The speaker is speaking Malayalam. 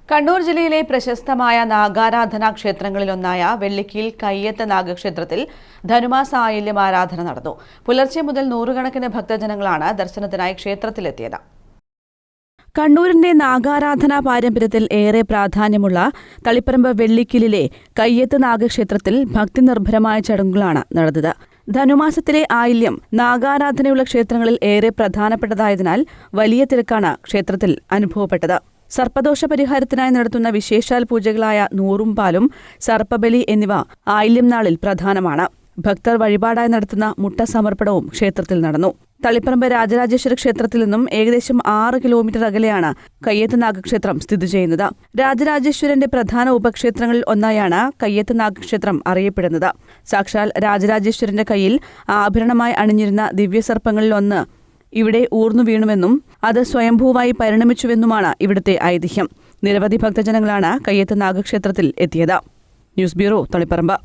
കണ്ണൂർ ജില്ലയിലെ പ്രശസ്തമായ നാഗാരാധനാ ക്ഷേത്രങ്ങളിലൊന്നായ വെള്ളിക്കീൽ കയ്യത്ത് നാഗക്ഷേത്രത്തിൽ ധനുമാസ ആയില്യം ആരാധന നടന്നു. പുലർച്ചെ മുതൽ നൂറുകണക്കിന് ഭക്തജനങ്ങളാണ് ദർശനത്തിനായി ക്ഷേത്രത്തിലെത്തിയത്. കണ്ണൂരിന്റെ നാഗാരാധനാ പാരമ്പര്യത്തിൽ ഏറെ പ്രാധാന്യമുള്ള തളിപ്പറമ്പ് വെള്ളിക്കീലിലെ കയ്യത്ത് നാഗക്ഷേത്രത്തിൽ ഭക്തിനിർഭരമായ ചടങ്ങുകളാണ് നടന്നത്. ധനുമാസത്തിലെ ആയില്യം നാഗാരാധനയുള്ള ക്ഷേത്രങ്ങളിൽ ഏറെ പ്രധാനപ്പെട്ടതായതിനാൽ വലിയ തിരക്കാണ് ക്ഷേത്രത്തിൽ അനുഭവപ്പെട്ടത്. സർപ്പദോഷ പരിഹാരത്തിനായി നടത്തുന്ന വിശേഷാൽ പൂജകളായ നൂറും പാലും, സർപ്പബലി എന്നിവ ആയില്യം നാളിൽ പ്രധാനമാണ്. ഭക്തർ വഴിപാടായി നടത്തുന്ന മുട്ട സമർപ്പണവും ക്ഷേത്രത്തിൽ നടന്നു. തളിപ്പറമ്പ് രാജരാജേശ്വര ക്ഷേത്രത്തിൽ നിന്നും ഏകദേശം 6 കിലോമീറ്റർ അകലെയാണ് കയ്യത്ത് നാഗക്ഷേത്രം സ്ഥിതി ചെയ്യുന്നത്. രാജരാജേശ്വരന്റെ പ്രധാന ഉപക്ഷേത്രങ്ങളിൽ ഒന്നായാണ് കയ്യത്ത് നാഗക്ഷേത്രം അറിയപ്പെടുന്നത്. സാക്ഷാൽ രാജരാജേശ്വരന്റെ കയ്യിൽ ആഭരണമായി അണിഞ്ഞിരുന്ന ദിവ്യസർപ്പങ്ങളിൽ ഒന്ന് ഇവിടെ ഊർന്നു വീണുവെന്നും അത് സ്വയംഭൂവായി പരിണമിച്ചുവെന്നുമാണ് ഇവിടുത്തെ ഐതിഹ്യം. നിരവധി ഭക്തജനങ്ങളാണ് കയ്യത്ത് നാഗക്ഷേത്രത്തിൽ എത്തിയത്. News bureau, Taliparamba.